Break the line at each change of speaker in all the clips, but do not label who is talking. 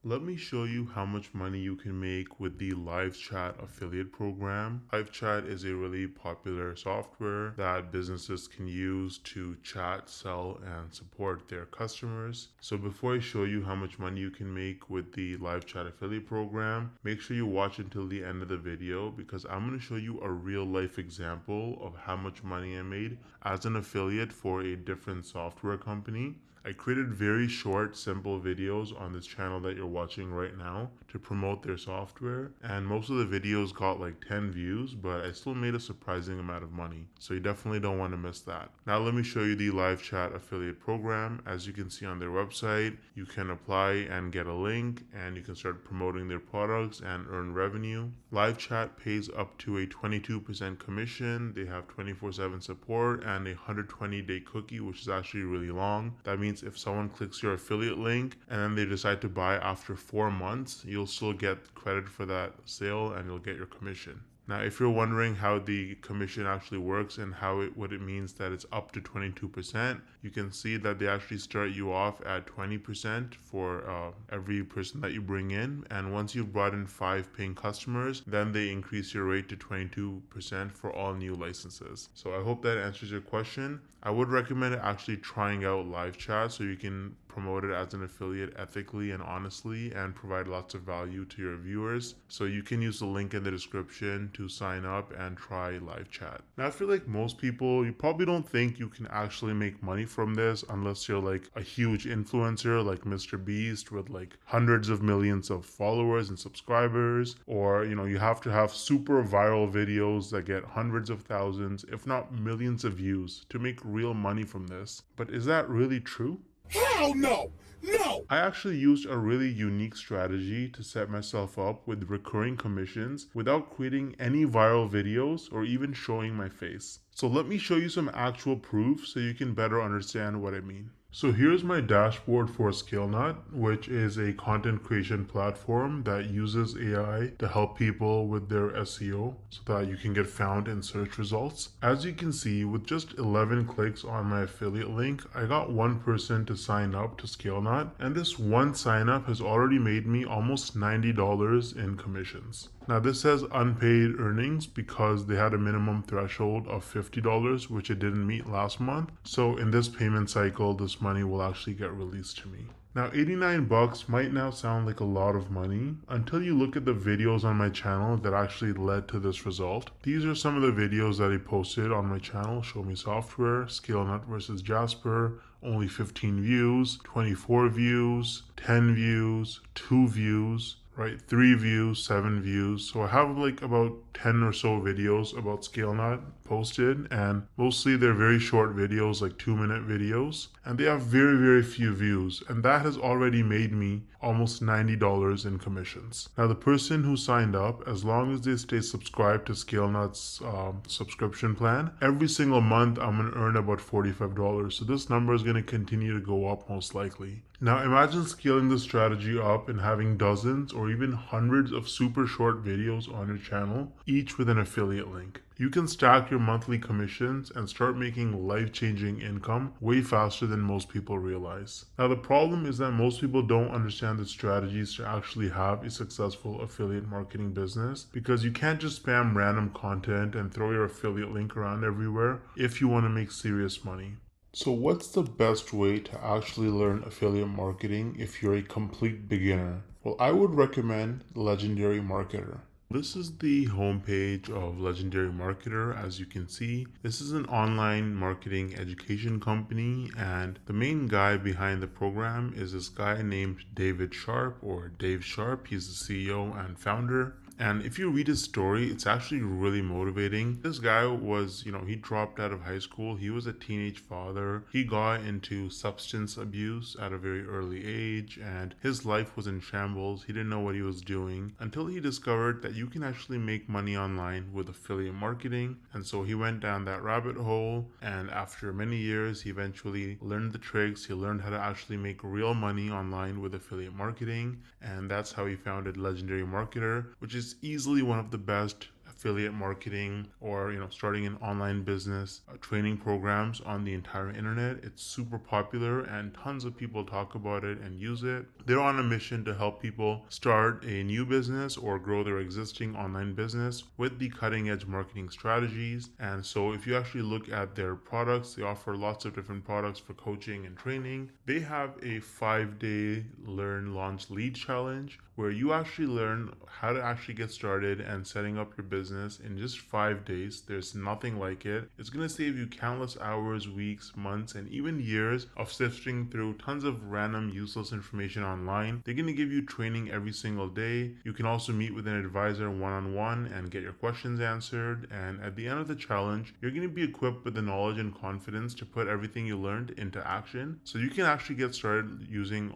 Let me show you how much money you can make with the LiveChat affiliate program. LiveChat is a really popular software that businesses can use to chat, sell, and support their customers. So before I show you how much money you can make with the LiveChat affiliate program, make sure you watch until the end of the video because I'm going to show you a real life example of how much money I made as an affiliate for a different software company. I created very short, simple videos on this channel that you're watching right now to promote their software. And most of the videos got like 10 views, but I still made a surprising amount of money. So you definitely don't want to miss that. Now let me show you the live chat affiliate program. As you can see on their website, you can apply and get a link and you can start promoting their products and earn revenue. Live chat pays up to a 22% commission. They have 24/7 support and a 120-day cookie, which is actually really long. That means if someone clicks your affiliate link and then they decide to buy after 4 months, you'll still get credit for that sale and you'll get your commission. Now, if you're wondering how the commission actually works and what it means that it's up to 22%, you can see that they actually start you off at 20% for every person that you bring in. And once you've brought in 5 paying customers, then they increase your rate to 22% for all new licenses. So I hope that answers your question. I would recommend actually trying out live chat so you can promote it as an affiliate ethically and honestly and provide lots of value to your viewers. So you can use the link in the description to sign up and try live chat. Now, I feel like most people, you probably don't think you can actually make money from this unless you're like a huge influencer like Mr. Beast with like hundreds of millions of followers and subscribers, or you have to have super viral videos that get hundreds of thousands, if not millions of views to make real money from this. But is that really true?
Hell no! No!
I actually used a really unique strategy to set myself up with recurring commissions without creating any viral videos or even showing my face. So let me show you some actual proof so you can better understand what I mean. So here's my dashboard for ScaleNut, which is a content creation platform that uses AI to help people with their SEO so that you can get found in search results. As you can see, with just 11 clicks on my affiliate link, I got one person to sign up to ScaleNut, and this one sign up has already made me almost $90 in commissions. Now this says unpaid earnings because they had a minimum threshold of $50, which it didn't meet last month. So in this payment cycle, this money will actually get released to me. Now 89 bucks might now sound like a lot of money until you look at the videos on my channel that actually led to this result. These are some of the videos that I posted on my channel: Show Me Software, ScaleNut versus Jasper, only 15 views, 24 views, 10 views, 2 views, right? 3 views, 7 views. So I have like about 10 or so videos about ScaleNut posted, and mostly they're very short videos, like 2-minute videos, and they have very, very few views, and that has already made me almost $90 in commissions. Now the person who signed up, as long as they stay subscribed to ScaleNut's subscription plan, every single month I'm going to earn about $45. So this number is going to continue to go up most likely. Now imagine scaling this strategy up and having dozens or even hundreds of super short videos on your channel, each with an affiliate link. You can stack your monthly commissions and start making life-changing income way faster than most people realize. Now the problem is that most people don't understand the strategies to actually have a successful affiliate marketing business, because you can't just spam random content and throw your affiliate link around everywhere if you want to make serious money. So what's the best way to actually learn affiliate marketing if you're a complete beginner? Well, I would recommend Legendary Marketer. This is the homepage of Legendary Marketer. As you can see, this is an online marketing education company, and the main guy behind the program is this guy named David Sharp, or Dave Sharp. He's the CEO and founder. And if you read his story, it's actually really motivating. This guy was, he dropped out of high school. He was a teenage father. He got into substance abuse at a very early age, and his life was in shambles. He didn't know what he was doing until he discovered that you can actually make money online with affiliate marketing. And so he went down that rabbit hole, and after many years, he eventually learned the tricks. He learned how to actually make real money online with affiliate marketing, and that's how he founded Legendary Marketer, which is easily one of the best affiliate marketing or starting an online business training programs on the entire internet. It's super popular and tons of people talk about it and use it. They're on a mission to help people start a new business or grow their existing online business with the cutting edge marketing strategies. And so if you actually look at their products, they offer lots of different products for coaching and training. They have a 5-day learn, launch, lead challenge where you actually learn how to actually get started and setting up your business in just 5 days. There's nothing like it. It's going to save you countless hours, weeks, months, and even years of sifting through tons of random useless information online. They're going to give you training every single day. You can also meet with an advisor one-on-one and get your questions answered. And at the end of the challenge, you're going to be equipped with the knowledge and confidence to put everything you learned into action. So you can actually get started using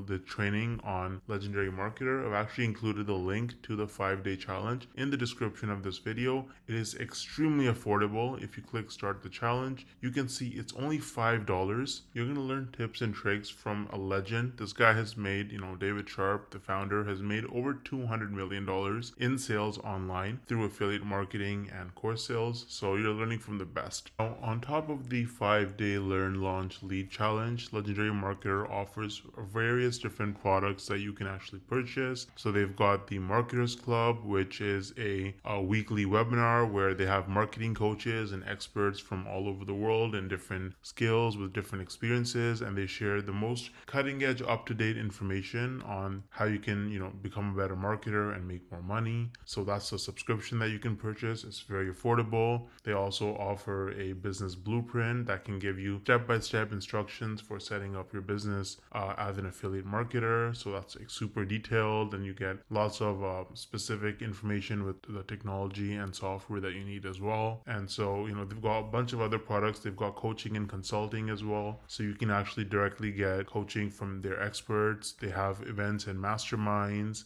the training on Legendary Marketer. I've actually included the link to the 5-day challenge in the description of this video. It is extremely affordable. If you click start the challenge, you can see it's only $5. You're going to learn tips and tricks from a legend. This guy has made, David Sharp, the founder, has made over $200 million in sales online through affiliate marketing and course sales. So you're learning from the best. Now, on top of the 5-day learn, launch, lead challenge, Legendary Marketer offers various different products that you can actually purchase. So they've got the Marketers Club, which is a weekly webinar where they have marketing coaches and experts from all over the world and different skills with different experiences, and they share the most cutting edge, up-to-date information on how you can become a better marketer and make more money. So that's a subscription that you can purchase. It's very affordable. They also offer a business blueprint that can give you step-by-step instructions for setting up your business as an affiliate marketer. So that's super detailed, and you get lots of specific information with the technology and software that you need as well. And so they've got a bunch of other products. They've got coaching and consulting as well, so you can actually directly get coaching from their experts. They have events and masterminds.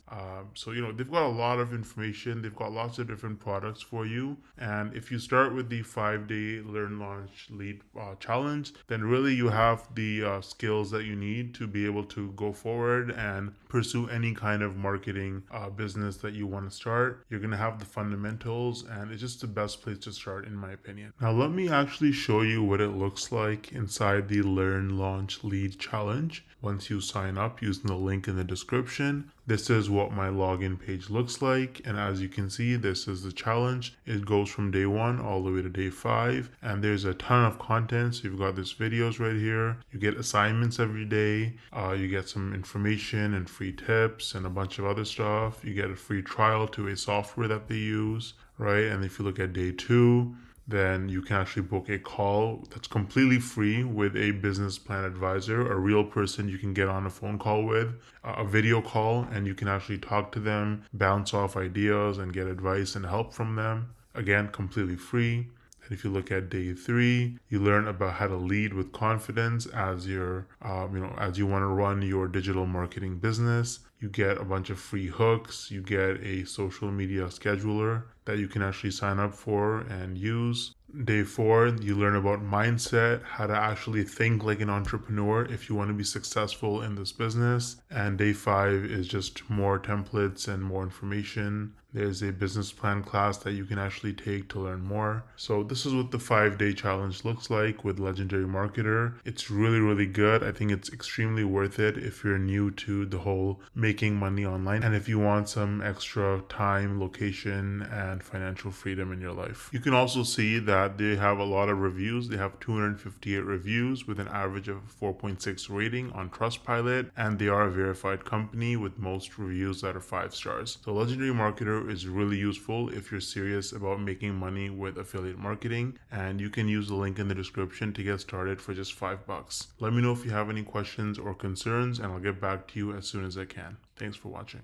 So they've got a lot of information. They've got lots of different products for you. And if you start with the 5-day learn, launch, lead challenge, then really you have the skills that you need to be able to go forward and pursue any kind of marketing business that you want to start. You're going to have the fundamentals, and it's just the best place to start, in my opinion. Now, let me actually show you what it looks like inside the Learn, Launch, Lead challenge. Once you sign up using the link in the description, this is what my login page looks like. And as you can see, this is the challenge. It goes from day 1 all the way to day 5. And there's a ton of content. So you've got these videos right here. You get assignments every day. You get some information and free tips and a bunch of other stuff. You get a free trial to a software that they use, right? And if you look at day 2, then you can actually book a call that's completely free with a business plan advisor, a real person you can get on a phone call with, a video call, and you can actually talk to them, bounce off ideas, and get advice and help from them. Again, completely free. And if you look at day 3, you learn about how to lead with confidence as as you want to run your digital marketing business. You get a bunch of free hooks. You get a social media scheduler that you can actually sign up for and use. Day 4, you learn about mindset, how to actually think like an entrepreneur if you want to be successful in this business. And day 5 is just more templates and more information. There's a business plan class that you can actually take to learn more. So this is what the 5-day challenge looks like with Legendary Marketer. It's really, really good. I think it's extremely worth it if you're new to the whole making money online and if you want some extra time, location, and financial freedom in your life. You can also see that they have a lot of reviews. They have 258 reviews with an average of 4.6 rating on Trustpilot, and they are a verified company with most reviews that are 5 stars. So Legendary Marketer is really useful if you're serious about making money with affiliate marketing, and you can use the link in the description to get started for just $5. Let me know if you have any questions or concerns, and I'll get back to you as soon as I can. Thanks for watching.